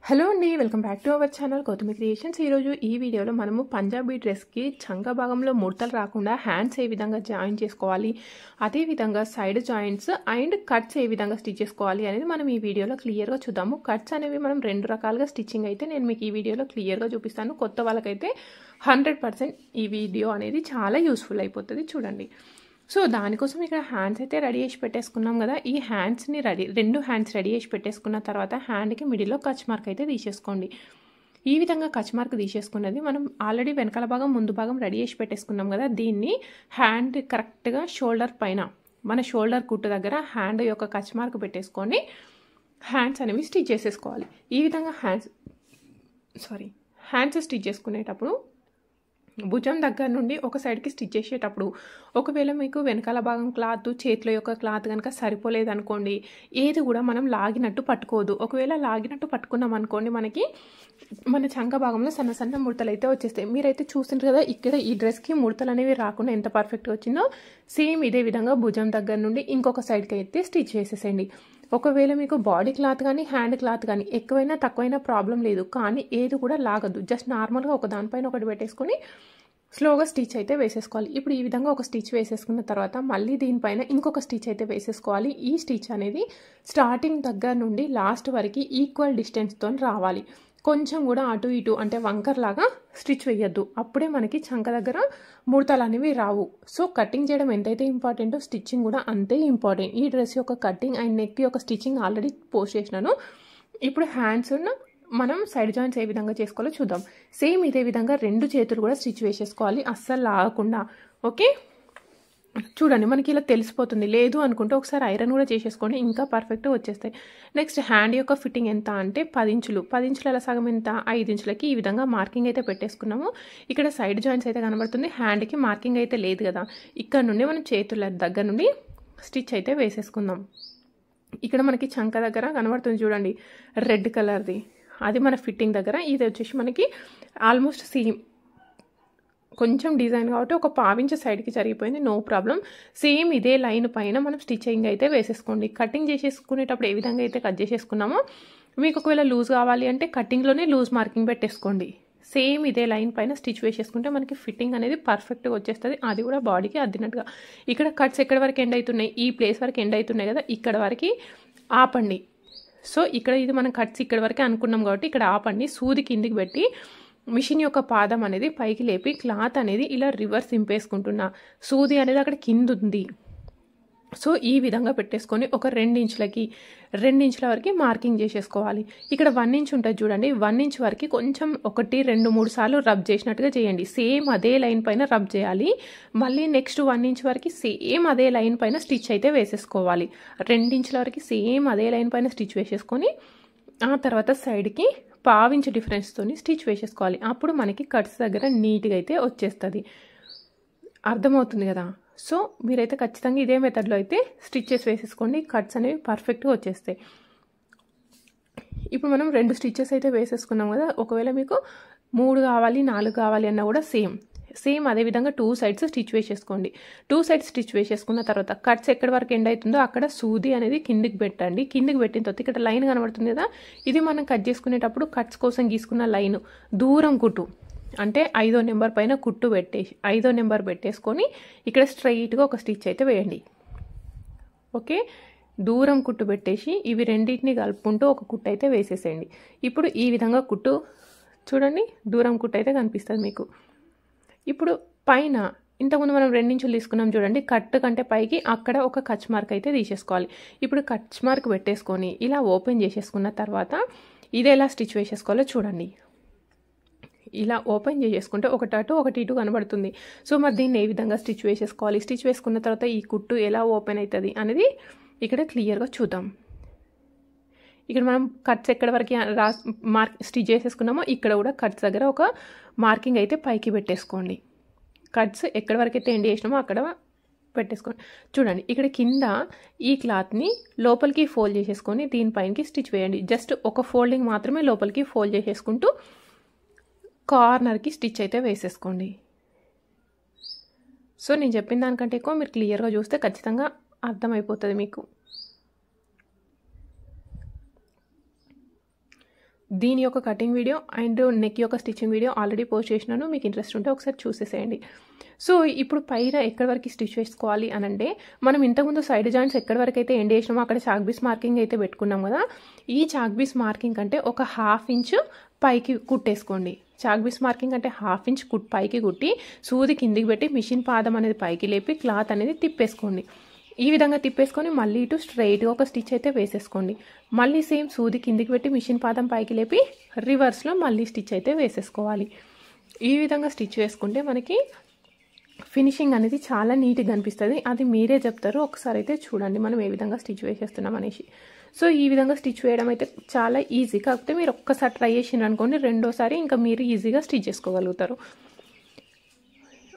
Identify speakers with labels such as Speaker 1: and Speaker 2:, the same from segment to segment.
Speaker 1: Hello అండి, welcome back to our channel Gautami creations. ఈరోజు ఈ వీడియోలో మనము పంజాబీ డ్రెస్కి చంక భాగంలో ముడతలు రాకుండా హ్యాండ్స్ ఏ విధంగా జాయిన్ చేసుకోవాలి, అదేవిధంగా సైడ్ జాయింట్స్ అండ్ కట్స్ ఏ విధంగా స్టిచ్ చేసుకోవాలి అనేది మనం ఈ వీడియోలో క్లియర్గా చూద్దాము. కట్స్ అనేవి మనం రెండు రకాలుగా స్టిచ్చింగ్ అయితే నేను మీకు ఈ వీడియోలో క్లియర్గా చూపిస్తాను. కొత్త వాళ్ళకైతే 100% ఈ వీడియో అనేది చాలా యూస్ఫుల్ అయిపోతుంది, చూడండి. సో దానికోసం ఇక్కడ హ్యాండ్స్ అయితే రెడీ చేసి పెట్టేసుకున్నాం కదా. ఈ హ్యాండ్స్ని రెండు హ్యాండ్స్ రెడీ చేసి పెట్టేసుకున్న తర్వాత హ్యాండ్కి మిడిల్లో కచ్ మార్క్ అయితే తీసేసుకోండి. ఈ విధంగా కచ్ మార్క్ తీసేసుకున్నది మనం ఆల్రెడీ వెనకాల భాగం ముందు భాగం రెడీ చేసి పెట్టేసుకున్నాం కదా. దీన్ని హ్యాండ్ కరెక్ట్గా షోల్డర్ పైన మన షోల్డర్ కుట్టు దగ్గర హ్యాండ్ యొక్క కచ్ మార్క్ పెట్టేసుకొని హ్యాండ్స్ అనేవి స్టిచ్ చేసేసుకోవాలి. ఈ విధంగా హ్యాండ్స్ స్టిచ్ చేసుకునేటప్పుడు భుజం దగ్గర నుండి ఒక సైడ్కి స్టిచ్ చేసేటప్పుడు ఒకవేళ మీకు వెనకాల భాగం క్లాత్ చేతిలో యొక్క క్లాత్ కనుక సరిపోలేదు అనుకోండి, ఏది కూడా మనం లాగినట్టు పట్టుకోదు. ఒకవేళ లాగినట్టు పట్టుకున్నాం అనుకోండి, మనకి మన చంక భాగంలో సన్న సన్న ముడతలు అయితే వచ్చేస్తాయి. మీరైతే చూస్తుంటారు కదా, ఇక్కడ ఈ డ్రెస్కి ముడతలు అనేవి రాకుండా ఎంత పర్ఫెక్ట్గా వచ్చిందో సేమ్ ఇదే విధంగా భుజం దగ్గర నుండి ఇంకొక సైడ్కి అయితే స్టిచ్ చేసేసేయండి. ఒకవేళ మీకు బాడీ క్లాత్ కానీ హ్యాండ్ క్లాత్ కానీ ఎక్కువైనా తక్కువైనా ప్రాబ్లం లేదు, కానీ ఏది కూడా లాగదు. జస్ట్ నార్మల్గా ఒక దానిపైన ఒకటి పెట్టేసుకొని స్లోగా స్టిచ్ అయితే వేసేసుకోవాలి. ఇప్పుడు ఈ విధంగా ఒక స్టిచ్ వేసేసుకున్న తర్వాత మళ్ళీ దీనిపైన ఇంకొక స్టిచ్ అయితే వేసేసుకోవాలి. ఈ స్టిచ్ అనేది స్టార్టింగ్ దగ్గర నుండి లాస్ట్ వరకు ఈక్వల్ డిస్టెన్స్తో రావాలి. కొంచెం కూడా అటు ఇటు అంటే వంకర్ లాగా స్టిచ్ వేయద్దు, అప్పుడే మనకి చంక దగ్గర ముడతలు అనేవి రావు. సో కటింగ్ చేయడం ఎంతైతే ఇంపార్టెంటో స్టిచ్చింగ్ కూడా అంతే ఇంపార్టెంట్. ఈ డ్రెస్ యొక్క కటింగ్ అండ్ నెక్ యొక్క స్టిచ్చింగ్ ఆల్రెడీ పోస్ట్ చేసినాను. ఇప్పుడు హ్యాండ్స్ మనం సైడ్ జాయింట్స్ ఏ విధంగా చేసుకోవాలో చూద్దాం. సేమ్ ఇదే విధంగా రెండు చేతులు కూడా స్టిచ్ వేసేసుకోవాలి, అస్సలు లాగకుండా. ఓకే, చూడండి మనకి ఇలా తెలిసిపోతుంది. లేదు అనుకుంటే ఒకసారి ఐరన్ కూడా చేసేసుకోండి, ఇంకా పర్ఫెక్ట్గా వచ్చేస్తాయి. నెక్స్ట్ హ్యాండ్ యొక్క ఫిట్టింగ్ ఎంత అంటే 10 ఇంచులు. 10 ఇంచుల సగం ఎంత, 5 ఇంచులకి ఈ విధంగా మార్కింగ్ అయితే పెట్టేసుకున్నాము. ఇక్కడ సైడ్ జాయింట్స్ అయితే కనబడుతుంది, హ్యాండ్కి మార్కింగ్ అయితే లేదు కదా. ఇక్కడ నుండి మనం చేతుల దగ్గర నుండి స్టిచ్ అయితే వేసేసుకుందాం. ఇక్కడ మనకి చంక దగ్గర కనబడుతుంది చూడండి, రెడ్ కలర్ది, అది మన ఫిట్టింగ్ దగ్గర. ఇది వచ్చేసి మనకి ఆల్మోస్ట్ సేమ్, కొంచెం డిజైన్ కాబట్టి ఒక పావించ సైడ్కి జరిగిపోయింది, నో ప్రాబ్లం. సేమ్ ఇదే లైన్ పైన మనం స్టిచ్చింగ్ అయితే వేసేసుకోండి. కటింగ్ చేసేసుకునేటప్పుడు ఏ విధంగా అయితే కట్ చేసేసుకున్నామో, మీకు ఒకవేళ లూజ్ కావాలి అంటే కటింగ్లోనే లూజ్ మార్కింగ్ పెట్టేసుకోండి. సేమ్ ఇదే లైన్ పైన స్టిచ్ వేసేసుకుంటే మనకి ఫిట్టింగ్ అనేది పర్ఫెక్ట్గా వచ్చేస్తుంది, అది కూడా బాడీకి అద్దినట్టుగా. ఇక్కడ కట్స్ ఎక్కడి వరకు ఎండ్ అవుతున్నాయి, ఈ ప్లేస్ వరకు ఎండ్ అవుతున్నాయి కదా, ఇక్కడ వరకు ఆపండి. సో ఇక్కడ ఇది మనం కట్స్ ఇక్కడ వరకే అనుకున్నాం కాబట్టి ఇక్కడ ఆపండి. సూది కిందికి పెట్టి మిషన్ యొక్క పాదం అనేది పైకి లేపి క్లాత్ అనేది ఇలా రివర్స్ దింపేసుకుంటున్నా. సూది అనేది అక్కడ కింద ఉంది. సో ఈ విధంగా పెట్టేసుకొని ఒక 2 ఇంచుల వరకు మార్కింగ్ చేసేసుకోవాలి. ఇక్కడ 1 ఇంచ్ ఉంటుంది చూడండి, 1 ఇంచ్ వరకు కొంచెం 1, 2, 3 సార్లు రబ్ చేసినట్టుగా చేయండి. సేమ్ అదే లైన్ పైన రబ్ చేయాలి. మళ్ళీ నెక్స్ట్ 1 ఇంచ్ వరకు సేమ్ అదే లైన్ పైన స్టిచ్ అయితే వేసేసుకోవాలి. 2 ఇంచుల వరకు సేమ్ అదే లైన్ పైన స్టిచ్ వేసేసుకొని ఆ తర్వాత సైడ్కి పావించ్ డిఫరెన్స్తో స్టిచ్ వేసేసుకోవాలి. అప్పుడు మనకి కట్స్ దగ్గర నీట్గా అయితే వచ్చేస్తుంది, అర్థమవుతుంది కదా. సో మీరైతే ఖచ్చితంగా ఇదే మెథడ్లో అయితే స్టిచ్చెస్ వేసేసుకోండి, కట్స్ అనేవి పర్ఫెక్ట్గా వచ్చేస్తాయి. ఇప్పుడు మనం 2 స్టిచ్చెస్ అయితే వేసేసుకున్నాం కదా. ఒకవేళ మీకు 3 కావాలి 4 కావాలి అన్నా కూడా సేమ్ అదేవిధంగా 2 సైడ్స్ స్టిచ్ వేసేసుకోండి. 2 సైడ్స్ స్టిచ్ వేసేసుకున్న తర్వాత కట్స్ ఎక్కడి వరకు ఎండ్ అవుతుందో అక్కడ సూది అనేది కిందికి పెట్టండి. కిందికి పెట్టిన తర్వాత ఇక్కడ లైన్ కనబడుతుంది కదా, ఇది మనం కట్ చేసుకునేటప్పుడు కట్స్ కోసం గీసుకున్న లైన్. దూరం కుట్టు అంటే 5వ నెంబర్ పైన కుట్టు పెట్టేసి 5వ నెంబర్ పెట్టేసుకొని ఇక్కడ స్ట్రైట్గా ఒక స్టిచ్ అయితే వేయండి. ఓకే, దూరం కుట్టు పెట్టేసి ఇవి రెండింటిని కలుపుకుంటూ ఒక కుట్టు అయితే వేసేసేయండి. ఇప్పుడు ఈ విధంగా కుట్టు చూడండి, దూరం కుట్టు అయితే కనిపిస్తుంది మీకు. ఇప్పుడు పైన ఇంతకుముందు మనం 2 ఇంచులు తీసుకున్నాం చూడండి, కట్ కంటే పైకి అక్కడ ఒక కచ్ మార్క్ అయితే తీసేసుకోవాలి. ఇప్పుడు కచ్ మార్క్ పెట్టేసుకొని ఇలా ఓపెన్ చేసేసుకున్న తర్వాత ఇది ఎలా స్టిచ్ వేసేసుకోవాలో చూడండి. ఇలా ఓపెన్ చేసేసుకుంటే ఒకటి అటు ఒకటి ఇటు కనబడుతుంది. సో మరి దీన్ని ఏ విధంగా స్టిచ్ వేసేసుకోవాలి, స్టిచ్ వేసుకున్న తర్వాత ఈ కుట్టు ఎలా ఓపెన్ అవుతుంది అనేది ఇక్కడ క్లియర్గా చూద్దాం. ఇక్కడ మనం కట్స్ ఎక్కడి వరకు స్టిచ్ చేసేసుకున్నామో ఇక్కడ కూడా కట్స్ దగ్గర ఒక మార్కింగ్ అయితే పైకి పెట్టేసుకోండి. కట్స్ ఎక్కడి వరకు అయితే ఎండ్ చేసినామో అక్కడ పెట్టేసుకోండి. చూడండి ఇక్కడ కింద ఈ క్లాత్ని లోపలికి ఫోల్డ్ చేసేసుకొని దీనిపైనకి స్టిచ్ వేయండి. జస్ట్ ఒక ఫోల్డింగ్ మాత్రమే లోపలికి ఫోల్డ్ చేసేసుకుంటూ కార్నర్కి స్టిచ్ అయితే వేసేసుకోండి. సో నేను చెప్పిన దానికంటే ఎక్కువ మీరు క్లియర్గా చూస్తే ఖచ్చితంగా అర్థమైపోతుంది మీకు. దీని యొక్క కటింగ్ వీడియో అండ్ నెక్ యొక్క స్టిచ్చింగ్ వీడియో ఆల్రెడీ పోస్ట్ చేసినాను, మీకు ఇంట్రెస్ట్ ఉంటే ఒకసారి చూసేసేయండి. సో ఇప్పుడు పైన ఎక్కడి వరకు స్టిచ్ వేసుకోవాలి అని అంటే, మనం ఇంతకుముందు సైడ్ జాయింట్స్ ఎక్కడి వరకు అయితే ఎండ్ చేసినామో అక్కడ చాక్ పీస్ మార్కింగ్ అయితే పెట్టుకున్నాం కదా, ఈ చాక్ పీస్ మార్కింగ్ కంటే ఒక 1/2 ఇంచు పైకి కుట్టేసుకోండి. చాక్ పీస్ మార్కింగ్ అంటే 1/2 ఇంచ్ పైకి కుట్టి సూది కిందికి పెట్టి మిషన్ పాదం అనేది పైకి లేపి క్లాత్ అనేది తిప్పేసుకోండి. ఈ విధంగా తిప్పేసుకొని మళ్ళీ ఇటు స్ట్రైట్గా ఒక స్టిచ్ అయితే వేసేసుకోండి. మళ్ళీ సేమ్ సూది కిందికి పెట్టి మిషన్ పాదం పైకి లేపి రివర్స్లో మళ్ళీ స్టిచ్ అయితే వేసేసుకోవాలి. ఈ విధంగా స్టిచ్ వేసుకుంటే మనకి ఫినిషింగ్ అనేది చాలా నీట్గా అనిపిస్తుంది. అది మీరే చెప్తారు, ఒకసారి అయితే చూడండి మనం ఏ విధంగా స్టిచ్ వేసేస్తున్నాం అనేసి. సో ఈ విధంగా స్టిచ్ వేయడం అయితే చాలా ఈజీ. కాకపోతే మీరు ఒక్కసారి ట్రై చేసినారు అనుకోండి, రెండోసారి ఇంకా మీరు ఈజీగా స్టిచ్ చేసుకోగలుగుతారు.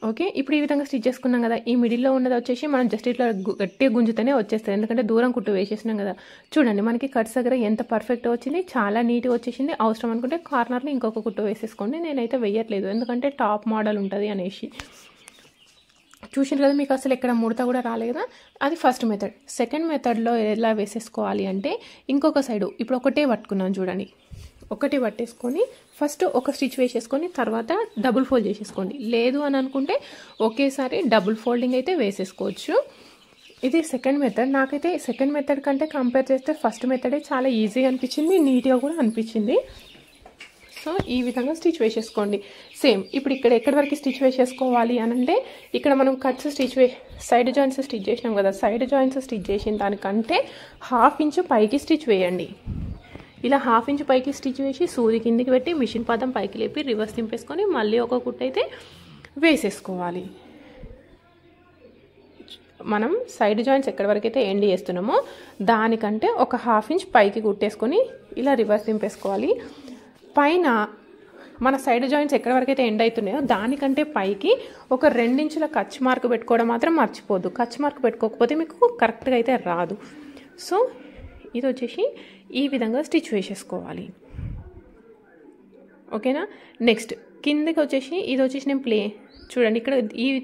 Speaker 1: ఓకే, ఇప్పుడు ఈ విధంగా స్టిచ్ చేసుకున్నాం కదా, ఈ మిడిల్లో ఉన్నది వచ్చేసి మనం జస్ట్ ఇట్లా గట్టిగా గుంజితేనే వచ్చేస్తుంది, ఎందుకంటే దూరం కుట్టు వేసేసినాం కదా. చూడండి మనకి కట్స్ దగ్గర ఎంత పర్ఫెక్ట్గా వచ్చింది, చాలా నీట్గా వచ్చేసింది. అవసరం అనుకుంటే కార్నర్లో ఇంకొక కుట్టు వేసేసుకోండి. నేనైతే వేయట్లేదు, ఎందుకంటే టాప్ మోడల్ ఉంటుంది అనేసి. చూసిన కదా మీకు అసలు ఎక్కడ ముడత కూడా రాలేదు కదా, అది ఫస్ట్ మెథడ్. సెకండ్ మెథడ్లో ఎలా వేసేసుకోవాలి అంటే, ఇంకొక సైడు ఇప్పుడు ఒకటే పట్టుకున్నాను చూడండి, ఒకటి పట్టేసుకొని ఫస్ట్ ఒక స్టిచ్ వేసేసుకొని తర్వాత డబుల్ ఫోల్డ్ చేసేసుకోండి. లేదు అని అనుకుంటే ఒకేసారి డబుల్ ఫోల్డింగ్ అయితే వేసేసుకోవచ్చు. ఇది సెకండ్ మెథడ్. నాకైతే సెకండ్ మెథడ్ కంటే కంపేర్ చేస్తే ఫస్ట్ మెథడే చాలా ఈజీగా అనిపించింది, నీట్గా కూడా అనిపించింది. సో ఈ విధంగా స్టిచ్ వేసేసుకోండి. సేమ్ ఇప్పుడు ఇక్కడ ఎక్కడి వరకు స్టిచ్ వేసేసుకోవాలి అని అంటే, ఇక్కడ మనం cuts stitch side joints stitch చేసినాం కదా, సైడ్ జాయింట్స్ స్టిచ్ చేసిన దానికంటే 1/2 ఇంచు పైకి స్టిచ్ వేయండి. ఇలా 1/2 ఇంచు పైకి స్టిచ్ వేసి సూది కిందికి పెట్టి మిషన్ పాదం పైకి లేపి రివర్స్ తింపేసుకొని మళ్ళీ ఒక కుట్టు అయితే వేసేసుకోవాలి. మనం సైడ్ జాయింట్స్ ఎక్కడి వరకు అయితే ఎండ్ చేస్తున్నామో దానికంటే ఒక 1/2 ఇంచ్ పైకి కుట్టేసుకొని ఇలా రివర్స్ తింపేసుకోవాలి. పైన మన సైడ్ జాయింట్స్ ఎక్కడి వరకు అయితే ఎండ్ అవుతున్నాయో దానికంటే పైకి ఒక 2 ఇంచుల కచ్ మార్క్ పెట్టుకోవడం మాత్రం మర్చిపోద్దు. కచ్ మార్క్ పెట్టుకోకపోతే మీకు కరెక్ట్గా అయితే రాదు. సో ఇది వచ్చేసి ఈ విధంగా స్టిచ్ వేసేసుకోవాలి. ఓకేనా. నెక్స్ట్ కిందకి వచ్చేసి ఇది వచ్చేసి నేను చూడండి ఇక్కడ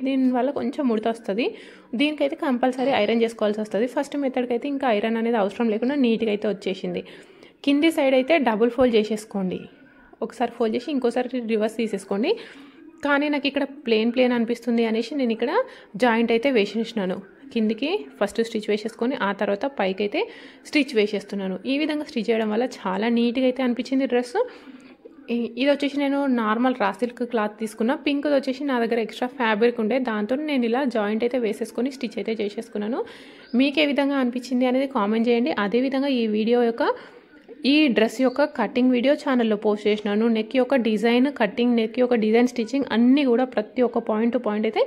Speaker 1: దీని వల్ల కొంచెం ముడత వస్తుంది. దీనికైతే కంపల్సరీ ఐరన్ చేసుకోవాల్సి వస్తుంది. ఫస్ట్ మెథడ్కి అయితే ఇంకా ఐరన్ అనేది అవసరం లేకుండా నీట్గా అయితే వచ్చేసింది. కింది సైడ్ అయితే డబుల్ ఫోల్డ్ చేసేసుకోండి. ఒకసారి ఫోల్డ్ చేసి ఇంకోసారి రివర్స్ తీసేసుకోండి. కానీ నాకు ఇక్కడ ప్లేన్ అనిపిస్తుంది అనేసి నేను ఇక్కడ జాయింట్ అయితే వేసేసినాను. కిందికి ఫస్ట్ స్టిచ్ వేసేసుకొని ఆ తర్వాత పైకి అయితే స్టిచ్ వేసేస్తున్నాను. ఈ విధంగా స్టిచ్ చేయడం వల్ల చాలా నీట్గా అయితే అనిపించింది డ్రెస్. ఇది వచ్చేసి నేను నార్మల్ రా సిల్క్ క్లాత్ తీసుకున్నా. పింక్ది వచ్చేసి నా దగ్గర ఎక్స్ట్రా ఫ్యాబ్రిక్ ఉండే, దాంతో నేను ఇలా జాయింట్ అయితే వేసేసుకొని స్టిచ్ అయితే చేసేసుకున్నాను. మీకు ఏ విధంగా అనిపించింది అనేది కామెంట్ చేయండి. అదేవిధంగా ఈ డ్రెస్ యొక్క కటింగ్ వీడియో ఛానల్లో పోస్ట్ చేసినాను. నెక్ యొక్క డిజైన్ కటింగ్, నెక్ యొక్క డిజైన్ స్టిచ్చింగ్ అన్నీ కూడా ప్రతి ఒక్క పాయింట్ టు పాయింట్ అయితే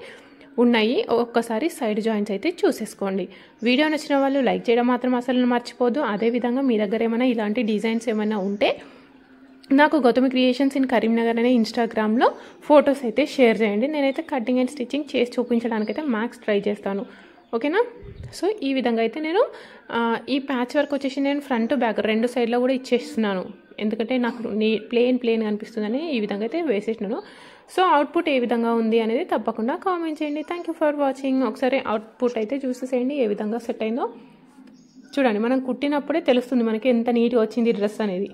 Speaker 1: ఉన్నాయి. ఒక్కసారి సైడ్ జాయింట్స్ అయితే చూసేసుకోండి. వీడియో నచ్చిన వాళ్ళు లైక్ చేయడం మాత్రం అసలు మర్చిపోద్దు. అదేవిధంగా మీ దగ్గర ఏమైనా ఇలాంటి డిజైన్స్ ఏమైనా ఉంటే నాకు గౌతమి క్రియేషన్స్ ఇన్ కరీంనగర్ అనే ఇన్స్టాగ్రామ్లో ఫొటోస్ అయితే షేర్ చేయండి. నేనైతే కటింగ్ అండ్ స్టిచ్చింగ్ చేసి చూపించడానికైతే మ్యాక్స్ ట్రై చేస్తాను. ఓకేనా. సో ఈ విధంగా అయితే నేను ఈ ప్యాచ్ వర్క్ వచ్చేసి నేను ఫ్రంట్ బ్యాక్ 2 సైడ్లో కూడా ఇచ్చేస్తున్నాను, ఎందుకంటే నాకు ప్లేన్ అనిపిస్తుందని ఈ విధంగా అయితే వేసేసినాను. సో అవుట్పుట్ ఏ విధంగా ఉంది అనేది తప్పకుండా కామెంట్ చేయండి. Thank you for watching. ఒకసారి అవుట్పుట్ అయితే చూసేసేయండి ఏ విధంగా సెట్ అయిందో. చూడండి మనం కుట్టినప్పుడే తెలుస్తుంది మనకి ఎంత నీట్గా వచ్చింది డ్రెస్ అనేది.